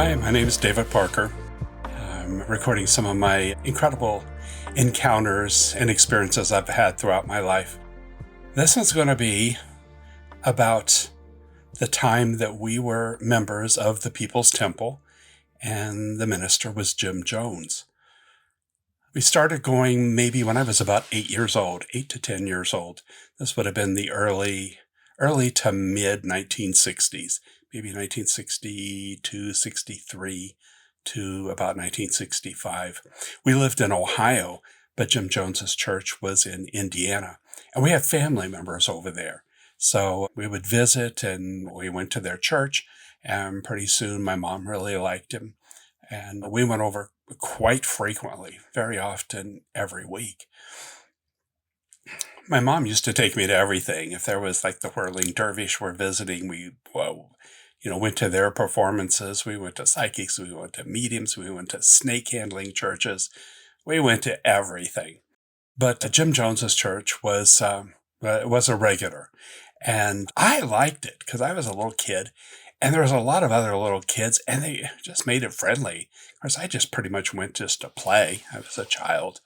Hi, my name is David Parker. I'm recording some of my incredible encounters and experiences I've had throughout my life. This one's going to be about the time that we were members of the People's Temple, and the minister was Jim Jones. We started going maybe when I was about 8 years old, 8 to 10 years old. This would have been the early to mid 1960s, maybe 1962, 63 to about 1965. We lived in Ohio, but Jim Jones's church was in Indiana, and we had family members over there. So we would visit and we went to their church, and pretty soon my mom really liked him. And we went over quite frequently, very often, every week. My mom used to take me to everything. If there was like the Whirling Dervish were visiting, we went to their performances. We went to psychics. We went to mediums. We went to snake handling churches. We went to everything. But Jim Jones's church was a regular, and I liked it because I was a little kid. And there was a lot of other little kids, and they just made it friendly. Of course, I just pretty much went just to play. I was a child.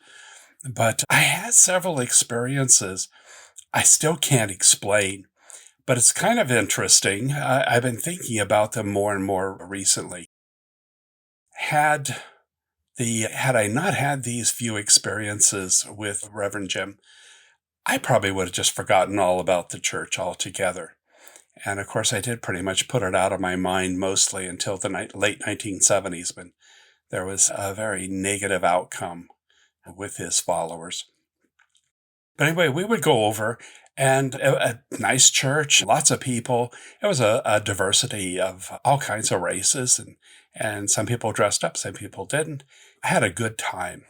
But I had several experiences I still can't explain, but it's kind of interesting. I've been thinking about them more and more recently. Had I not had these few experiences with Reverend Jim, I probably would have just forgotten all about the church altogether. And of course, I did pretty much put it out of my mind mostly until the late 1970s, when there was a very negative outcome with his followers. But anyway, we would go over, and a nice church, lots of people. It was a diversity of all kinds of races, and some people dressed up, some people didn't. I had a good time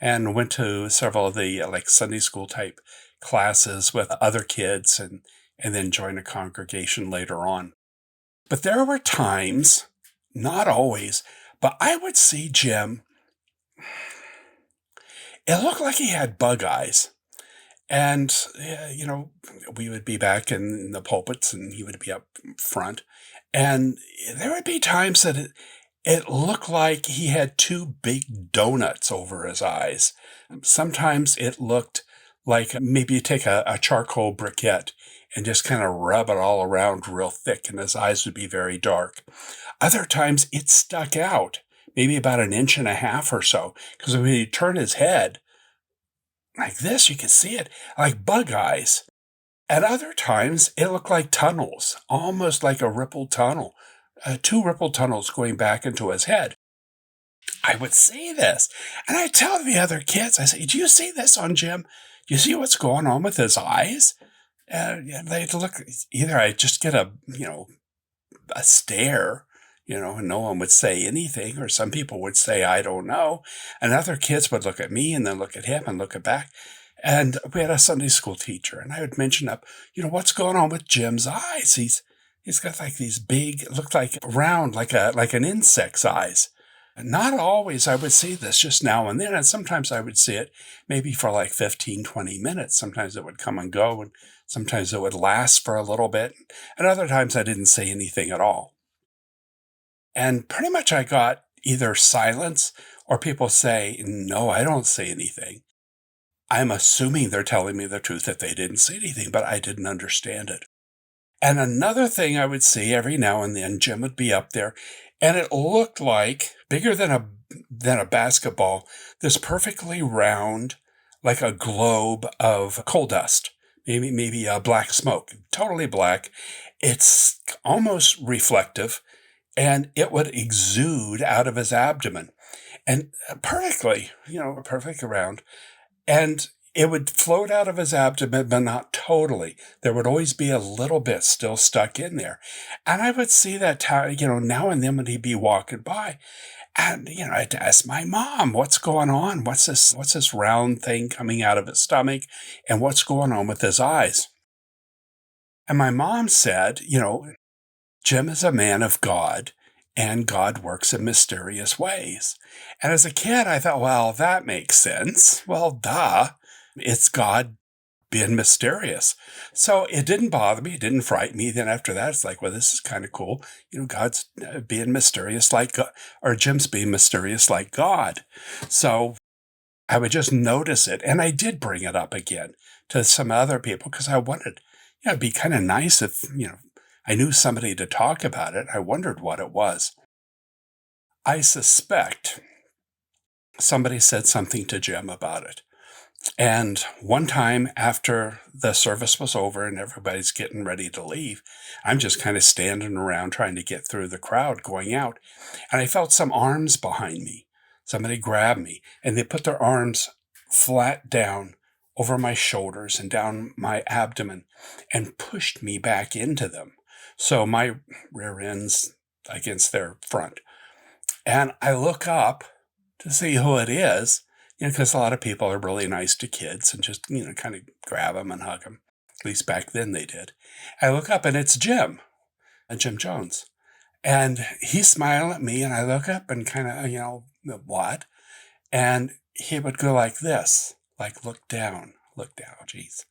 and went to several of the like Sunday school type classes with other kids, and then join a congregation later on. But there were times, not always, but I would see Jim. It looked like he had bug eyes. And, we would be back in the pulpits and he would be up front. And there would be times that it looked like he had two big donuts over his eyes. Sometimes it looked like maybe you take a charcoal briquette and just kind of rub it all around real thick, and his eyes would be very dark. Other times it stuck out, maybe about 1.5 inches or so, because when he turned his head like this, you could see it like bug eyes. At other times, it looked like tunnels, almost like a rippled tunnel, two rippled tunnels going back into his head. I would see this, and I tell the other kids, I say, "Do you see this on Jim? Do you see what's going on with his eyes?" They'd look, either I just get a stare, and no one would say anything, or some people would say, "I don't know." And other kids would look at me and then look at him and look at back. And we had a Sunday school teacher, and I would mention up, what's going on with Jim's eyes? He's got like these big, looked like round, like an insect's eyes. Not always I would see this, just now and then, and sometimes I would see it maybe for like 15, 20 minutes. Sometimes it would come and go, and sometimes it would last for a little bit, and other times I didn't say anything at all. And pretty much I got either silence or people say, "No, I don't say anything." I'm assuming they're telling me the truth, that they didn't say anything, but I didn't understand it. And another thing I would see every now and then, Jim would be up there, and it looked like bigger than a basketball, this perfectly round, like a globe of coal dust, maybe a black smoke, totally black. It's almost reflective, and it would exude out of his abdomen, and perfectly round, and it would float out of his abdomen, but not totally. There would always be a little bit still stuck in there. And I would see that, now and then when he'd be walking by. And, I'd ask my mom, "What's going on? What's this round thing coming out of his stomach? And what's going on with his eyes?" And my mom said, "Jim is a man of God, and God works in mysterious ways." And as a kid, I thought, well, that makes sense. Well, duh. It's God being mysterious. So it didn't bother me. It didn't frighten me. Then after that, it's like, well, this is kind of cool. God's being mysterious like God, or Jim's being mysterious like God. So I would just notice it. And I did bring it up again to some other people because I wanted, it'd be kind of nice if, I knew somebody to talk about it. I wondered what it was. I suspect somebody said something to Jim about it. And one time after the service was over and everybody's getting ready to leave, I'm just kind of standing around trying to get through the crowd going out. And I felt some arms behind me. Somebody grabbed me and they put their arms flat down over my shoulders and down my abdomen and pushed me back into them. So my rear end's against their front. And I look up to see who it is, because a lot of people are really nice to kids and just, kind of grab them and hug them. At least back then they did. I look up and it's Jim, Jim Jones. And he's smiling at me and I look up and kind of, what? And he would go like this, like look down. Geez.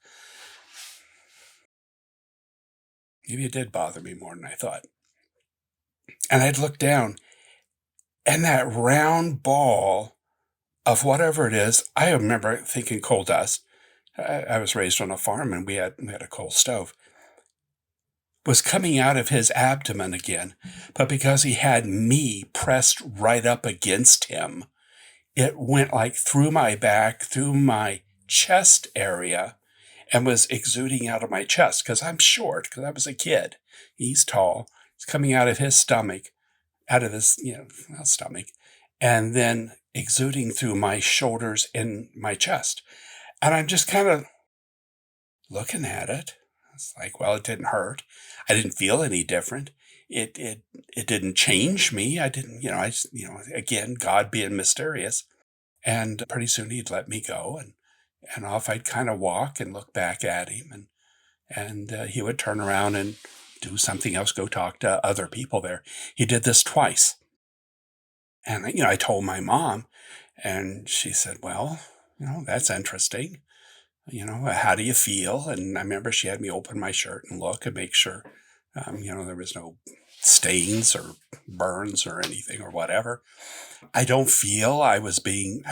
Maybe it did bother me more than I thought. And I'd look down and that round ball of whatever it is, I remember thinking coal dust. I was raised on a farm and we had a coal stove. Was coming out of his abdomen again, but because he had me pressed right up against him, it went like through my back, through my chest area, and was exuding out of my chest because I'm short, because I was a kid. He's tall. It's coming out of his stomach, out of his, stomach, and then exuding through my shoulders and my chest. And I'm just kind of looking at it. It's like, well, it didn't hurt. I didn't feel any different. It didn't change me. I didn't, again, God being mysterious. And pretty soon he'd let me go and off I'd kind of walk and look back at him. And he would turn around and do something else, go talk to other people there. He did this twice. And, I told my mom and she said, well, that's interesting. How do you feel? And I remember she had me open my shirt and look and make sure, there was no stains or burns or anything or whatever. I don't feel I wasn't being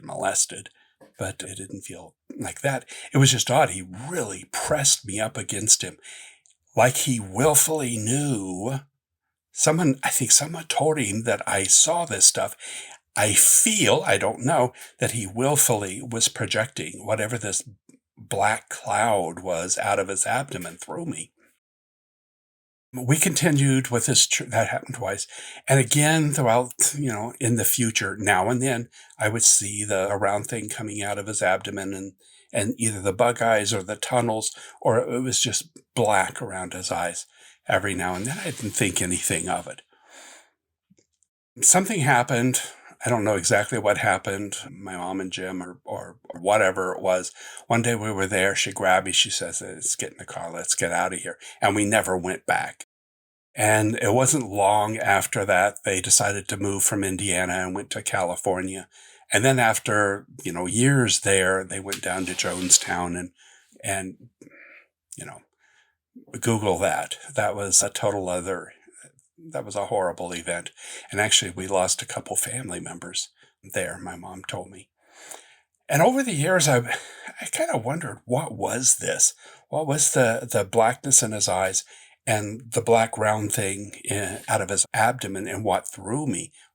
molested, but it didn't feel like that. It was just odd. He really pressed me up against him like he willfully knew. I think someone told him that I saw this stuff. I don't know, that he willfully was projecting whatever this black cloud was out of his abdomen through me. We continued with this, that happened twice. And again, throughout, in the future, now and then, I would see the round thing coming out of his abdomen and either the bug eyes or the tunnels, or it was just black around his eyes every now and then. I didn't think anything of it. Something happened. I don't know exactly what happened. My mom and Jim or whatever it was. One day we were there. She grabbed me. She says, let's get in the car. Let's get out of here. And we never went back. And it wasn't long after that, they decided to move from Indiana and went to California. And then after, years there, they went down to Jonestown and Google that. That was a horrible event. And actually, we lost a couple family members there, my mom told me. And over the years, I kind of wondered, what was this? What was the blackness in his eyes and the black round thing out of his abdomen and what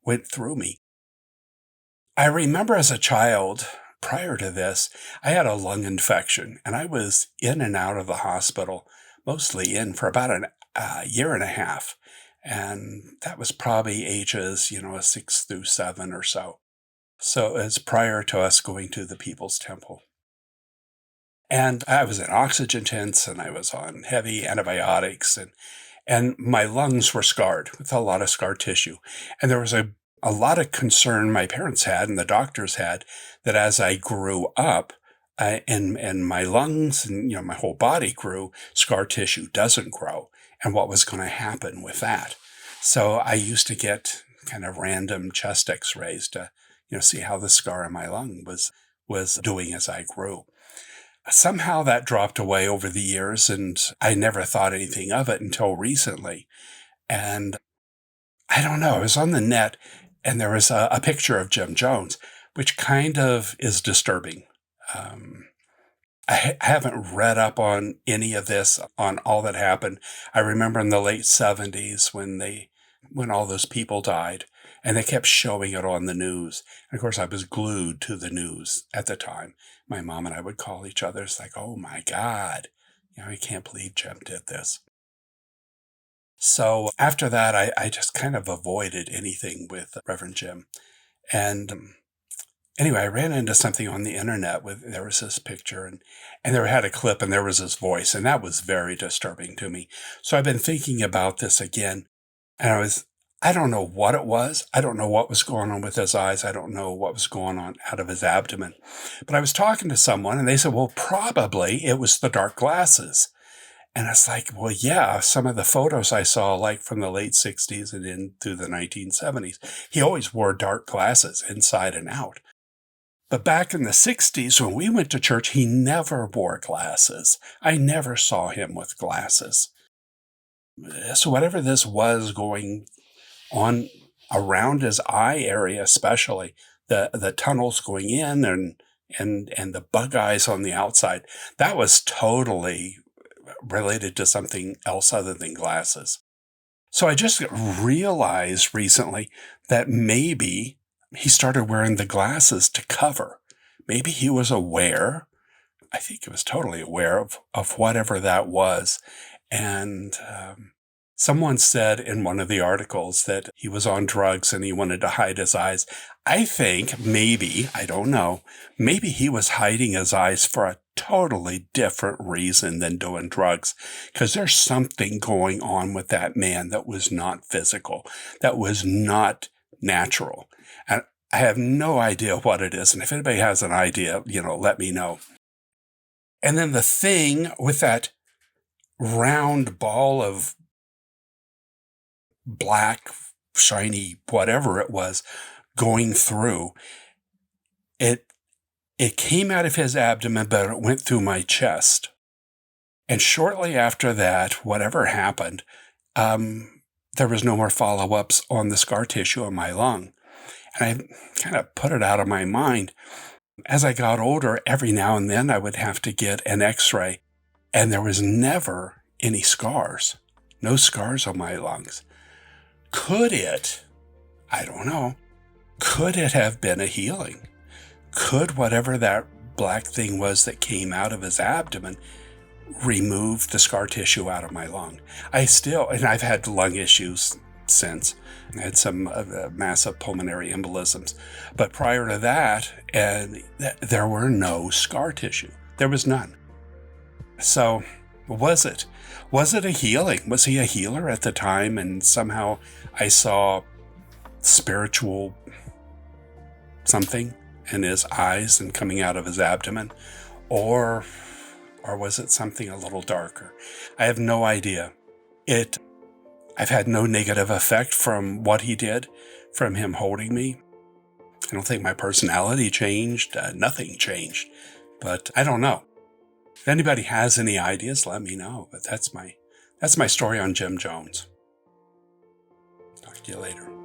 went through me? I remember as a child, prior to this, I had a lung infection and I was in and out of the hospital, mostly in for about a year and a half. And that was probably ages, 6 through 7 or so. So it's prior to us going to the People's Temple. And I was in oxygen tents and I was on heavy antibiotics and my lungs were scarred with a lot of scar tissue. And there was a lot of concern my parents had and the doctors had that as I grew up, and my lungs and my whole body grew, scar tissue doesn't grow, and what was going to happen with that. So I used to get kind of random chest X-rays to see how the scar in my lung was doing as I grew. somehow that dropped away over the years, and I never thought anything of it until recently. And I don't know, I was on the net and there was a picture of Jim Jones, which kind of is disturbing. Um, I haven't read up on any of this, on all that happened. I remember in the late 70s when all those people died, and they kept showing it on the news. And of course, I was glued to the news at the time. My mom and I would call each other. It's like, oh my God, I can't believe Jim did this. So after that, I just kind of avoided anything with Reverend Jim. And anyway, I ran into something on the internet with there was this picture and there had a clip and there was his voice, and that was very disturbing to me. So I've been thinking about this again, and I don't know what it was. I don't know what was going on with his eyes. I don't know what was going on out of his abdomen. But I was talking to someone and they said, well, probably it was the dark glasses. And it's like, well, yeah, some of the photos I saw, like from the late 60s and into the 1970s, he always wore dark glasses inside and out. But back in the 60s, when we went to church, he never wore glasses. I never saw him with glasses. So whatever this was going on around his eye area, especially the tunnels going in and the bug eyes on the outside, that was totally related to something else other than glasses. So I just realized recently that maybe he started wearing the glasses to cover. Maybe he was aware. I think he was totally aware of whatever that was. And someone said in one of the articles that he was on drugs and he wanted to hide his eyes. I think maybe, I don't know, maybe he was hiding his eyes for a totally different reason than doing drugs, because there's something going on with that man that was not physical, that was not natural. And I have no idea what it is. And if anybody has an idea, let me know. And then the thing with that round ball of black, shiny, whatever it was, going through, it came out of his abdomen, but it went through my chest. And shortly after that, whatever happened, there was no more follow-ups on the scar tissue in my lung. And I kind of put it out of my mind. As I got older, every now and then I would have to get an x-ray, and there was never any scars. No scars on my lungs. Could it, I don't know, could it have been a healing? Could whatever that black thing was that came out of his abdomen remove the scar tissue out of my lung? And I've had lung issues since. I had some massive pulmonary embolisms. But prior to that, there were no scar tissue. There was none. So was it? Was it a healing? Was he a healer at the time? And somehow I saw spiritual something in his eyes and coming out of his abdomen? Or was it something a little darker? I have no idea. I've had no negative effect from what he did, from him holding me. I don't think my personality changed. Nothing changed. But I don't know. If anybody has any ideas, let me know. But that's my story on Jim Jones. Talk to you later.